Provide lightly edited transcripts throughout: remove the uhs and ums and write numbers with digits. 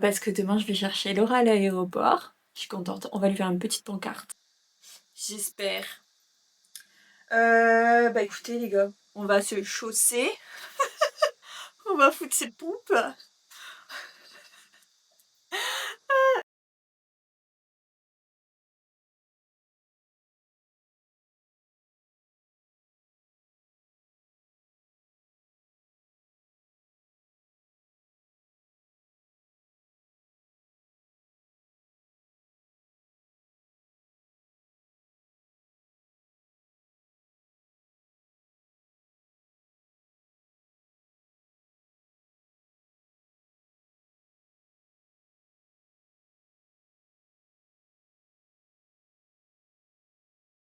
parce que demain je vais chercher Laura à l'aéroport. Je suis contente. On va lui faire une petite pancarte. J'espère. Bah écoutez les gars, on va se chausser. On va foutre ses pompes.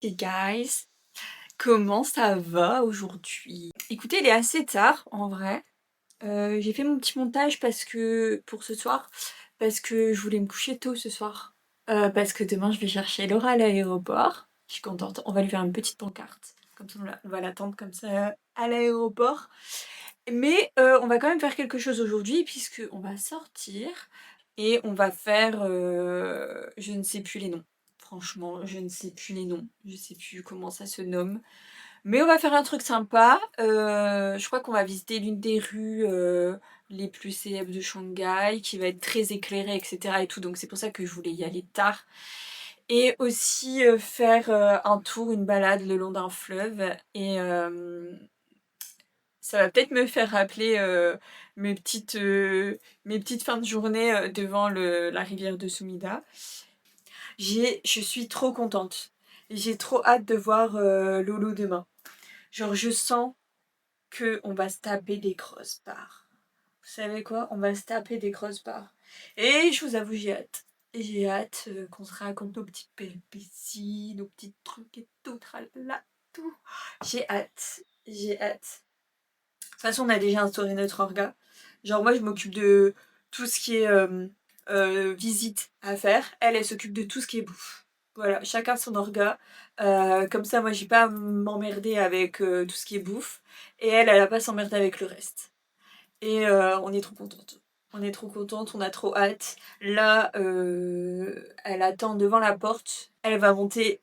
Hey guys, comment ça va aujourd'hui? Écoutez, il est assez tard en vrai. J'ai fait mon petit montage parce que pour ce soir, parce que je voulais me coucher tôt ce soir. Parce que demain je vais chercher Laura à l'aéroport. Je suis contente. On va lui faire une petite pancarte. Comme ça, on va l'attendre comme ça à l'aéroport. Mais on va quand même faire quelque chose aujourd'hui puisque on va sortir et on va faire, je ne sais plus les noms. Franchement, je ne sais plus les noms. Je sais plus comment ça se nomme. Mais on va faire un truc sympa. Je crois qu'on va visiter l'une des rues les plus célèbres de Shanghai, qui va être très éclairée, etc. et tout. Donc c'est pour ça que je voulais y aller tard. Et aussi faire un tour, une balade le long d'un fleuve. Et ça va peut-être me faire rappeler mes petites fins de journée devant la rivière de Sumida. Je suis trop contente. J'ai trop hâte de voir Lolo demain. Genre, je sens que on va se taper des grosses barres. Vous savez quoi? On va se taper des grosses barres. Et je vous avoue, j'ai hâte. J'ai hâte qu'on se raconte nos petites péripéties, nos petits trucs et tout, tralala, tout. J'ai hâte. J'ai hâte. De toute façon, on a déjà instauré notre orga. Genre, moi, je m'occupe de tout ce qui est visite à faire. Elle s'occupe de tout ce qui est bouffe. Voilà, chacun son orga. Comme ça, moi, j'ai pas à m'emmerder avec tout ce qui est bouffe. Et elle a pas à s'emmerder avec le reste. Et on est trop contente. On est trop contente, on a trop hâte. Là, elle attend devant la porte. Elle va monter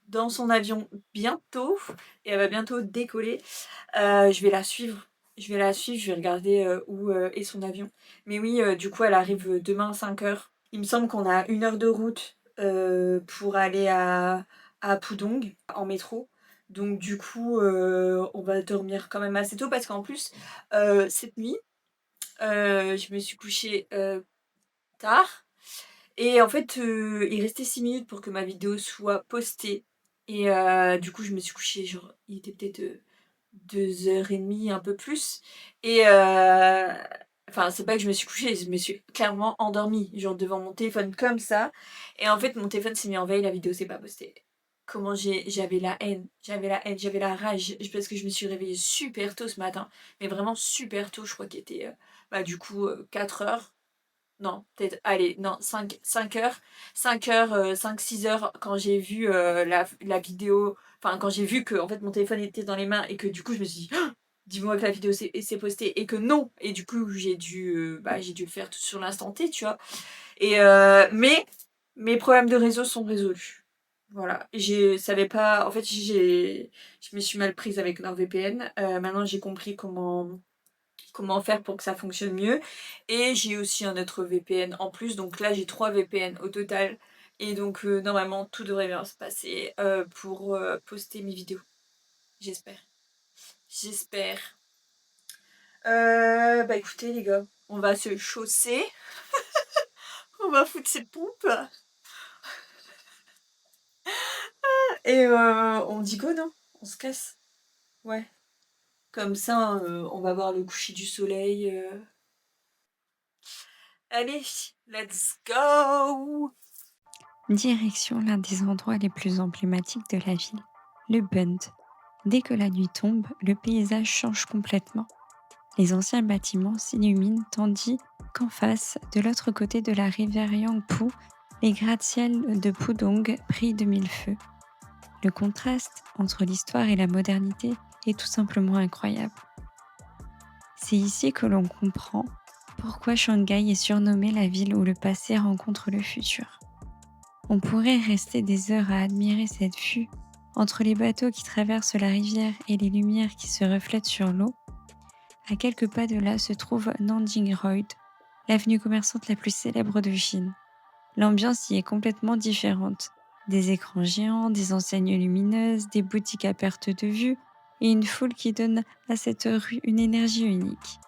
dans son avion bientôt. Et elle va bientôt décoller. Je vais la suivre. Je vais regarder où est son avion. Mais oui, du coup, elle arrive demain à 5h. Il me semble qu'on a 1 heure de route pour aller à Pudong en métro. Donc du coup, on va dormir quand même assez tôt parce qu'en plus, cette nuit, je me suis couchée tard. Et en fait, il restait 6 minutes pour que ma vidéo soit postée. Et du coup, je me suis couchée, genre, il était peut-être 2h30, un peu plus. Et enfin, c'est pas que je me suis couchée, je me suis clairement endormie, genre devant mon téléphone comme ça. Et en fait, mon téléphone s'est mis en veille, la vidéo s'est pas postée. Comment j'avais la haine, j'avais la rage, parce que je me suis réveillée super tôt ce matin, mais vraiment super tôt, je crois qu'il était, bah du coup, 4h, non, peut-être, allez, non, 5h, 5h, 5-6h, quand j'ai vu la vidéo, enfin, quand j'ai vu que en fait, mon téléphone était dans les mains et que du coup, je me suis dit, oh, dis-moi que la vidéo s'est postée et que non, et du coup, j'ai dû le faire tout sur l'instant T, tu vois. Et mais mes problèmes de réseau sont résolus. Voilà, je savais pas, en fait, je me suis mal prise avec NordVPN. Maintenant, j'ai compris comment faire pour que ça fonctionne mieux. Et j'ai aussi un autre VPN en plus, donc là j'ai 3 VPN au total. Et donc normalement tout devrait bien se passer pour poster mes vidéos. J'espère. J'espère. Bah écoutez les gars, on va se chausser. On va foutre ses pompes. Et on dit go non? On se casse. Ouais. Comme ça, on va voir le coucher du soleil. Allez, let's go! Direction l'un des endroits les plus emblématiques de la ville, le Bund. Dès que la nuit tombe, le paysage change complètement. Les anciens bâtiments s'illuminent tandis qu'en face, de l'autre côté de la rivière Yangpu, les gratte-ciels de Pudong brillent de mille feux. Le contraste entre l'histoire et la modernité est tout simplement incroyable. C'est ici que l'on comprend pourquoi Shanghai est surnommée la ville où le passé rencontre le futur. On pourrait rester des heures à admirer cette vue entre les bateaux qui traversent la rivière et les lumières qui se reflètent sur l'eau. À quelques pas de là se trouve Nanjing Road, l'avenue commerçante la plus célèbre de Chine. L'ambiance y est complètement différente. Des écrans géants, des enseignes lumineuses, des boutiques à perte de vue et une foule qui donne à cette rue une énergie unique.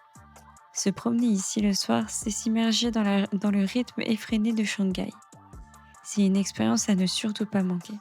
Se promener ici le soir, c'est s'immerger dans le rythme effréné de Shanghai. C'est une expérience à ne surtout pas manquer.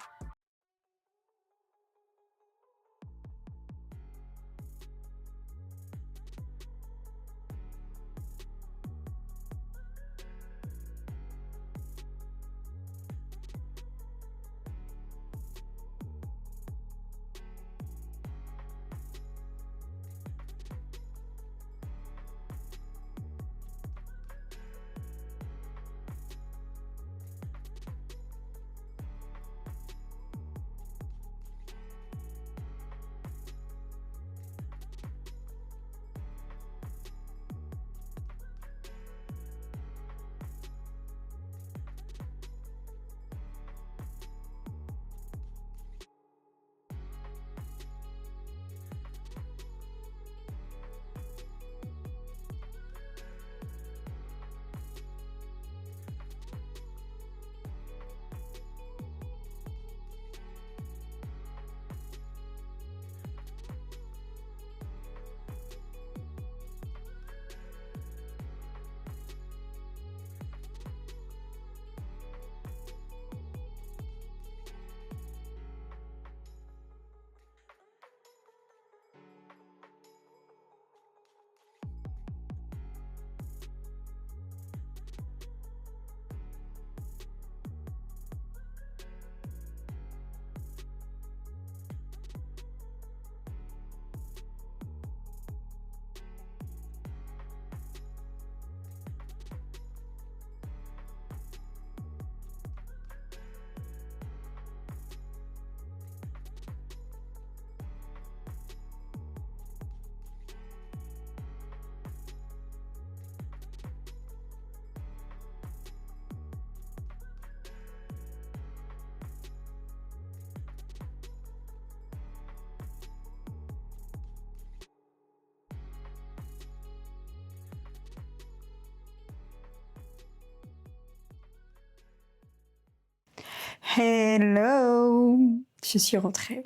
Hello! Je suis rentrée.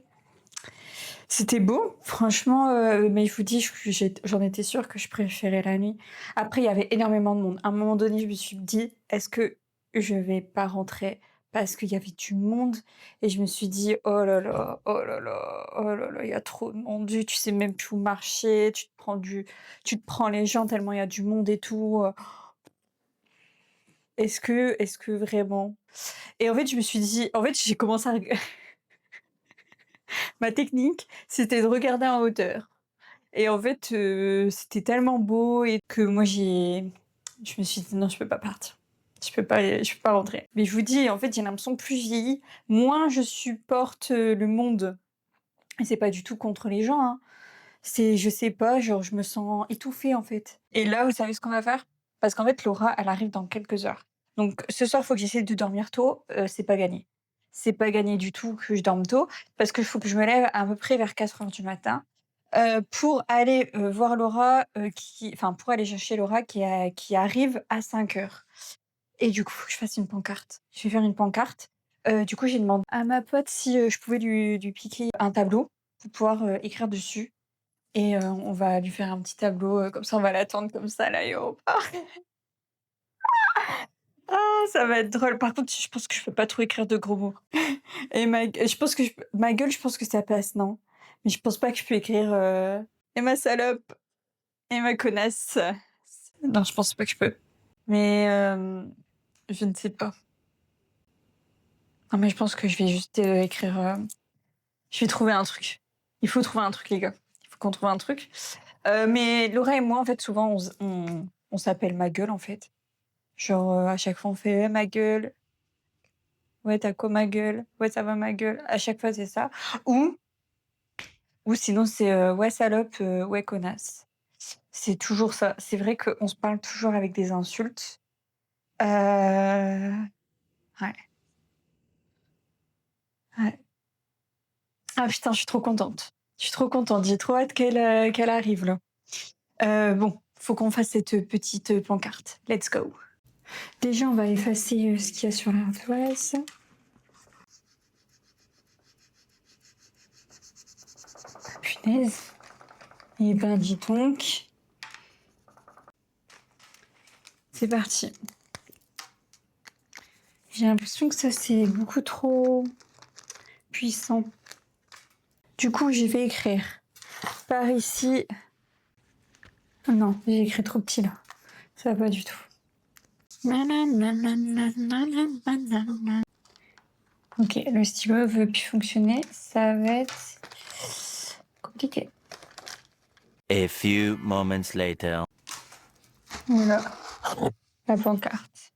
C'était beau, franchement, mais je vous dis, j'en étais sûre que je préférais la nuit. Après, il y avait énormément de monde. À un moment donné, je me suis dit: «Est-ce que je vais pas rentrer?» parce qu'il y avait du monde et je me suis dit: «Oh là là, oh là là, oh là là, il y a trop de monde, tu sais même plus où marcher, tu te prends les gens tellement il y a du monde et tout, est-ce que vraiment?» Et en fait, je me suis dit en fait, j'ai commencé à ma technique, c'était de regarder en hauteur et en fait, c'était tellement beau et que moi je me suis dit: «Non, je peux pas partir. Je peux pas rentrer». Mais je vous dis, en fait, j'ai l'impression que plus je vieillis, moins je supporte, le monde et c'est pas du tout contre les gens, hein. C'est je sais pas, genre je me sens étouffée, en fait et là, vous savez ce qu'on va faire? Parce qu'en fait, Laura, elle arrive dans quelques heures. Donc ce soir, il faut que j'essaie de dormir tôt, c'est pas gagné. C'est pas gagné du tout que je dorme tôt parce qu'il faut que je me lève à peu près vers 4 heures du matin, pour aller, voir Laura, pour aller chercher Laura qui arrive à 5 heures. Et du coup, faut que je fasse une pancarte. Je vais faire une pancarte. Du coup, j'ai demandé à ma pote si, je pouvais lui piquer un tableau pour pouvoir, écrire dessus et on va lui faire un petit tableau, comme ça on va l'attendre comme ça à l'aéroport. Ah, ça va être drôle. Par contre, je pense que je peux pas trop écrire de gros mots et je pense que ma gueule, je pense que ça passe, non? Mais je pense pas que je peux écrire, «Et ma salope et ma connasse». Non, je pense pas que je peux. Mais je ne sais pas. Non, mais je pense que je vais juste, écrire, je vais trouver un truc. Il faut trouver un truc, les gars. Il faut qu'on trouve un truc. Mais Laura et moi, en fait, souvent, on s'appelle ma gueule, en fait. Genre, à chaque fois, on fait: «Eh, ma gueule, ouais, tu quoi, ma gueule? Ouais, ça va, ma gueule?» À chaque fois, c'est ça. Ou ou sinon, c'est: «Ouais, salope, ouais, connasse». C'est toujours ça. C'est vrai qu'on se parle toujours avec des insultes. Heu, ouais, ouais. Ah putain, je suis trop contente. Je suis trop contente. J'ai trop hâte qu'elle arrive là. Bon, faut qu'on fasse cette petite pancarte. Let's go. Déjà, on va effacer ce qu'il y a sur l'ardoise. Punaise. Et ben, dis donc. C'est parti. J'ai l'impression que ça, c'est beaucoup trop puissant. Du coup, je vais écrire par ici. Non, j'ai écrit trop petit là. Ça va pas du tout. Ok, le stylo veut plus fonctionner. Ça va être compliqué. A few moments later. Voilà, la pancarte.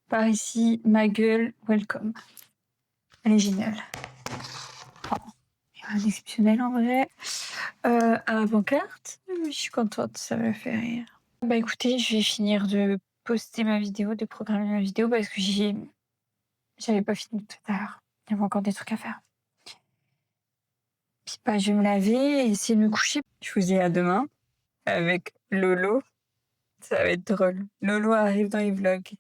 Par ici, ma gueule, welcome. Elle est géniale. Oh, rien d'exceptionnel en vrai. À la pancarte, je suis contente, ça me fait rire. Bah écoutez, je vais finir de poster ma vidéo, de programmer ma vidéo parce que j'avais pas fini tout à l'heure. Il y avait encore des trucs à faire. Puis bah, je vais me laver et essayer de me coucher. Je vous dis à demain avec Lolo. Ça va être drôle. Lolo arrive dans les vlogs.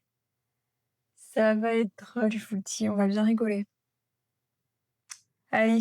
Ça va être drôle, je vous le dis, on va bien rigoler. Allez,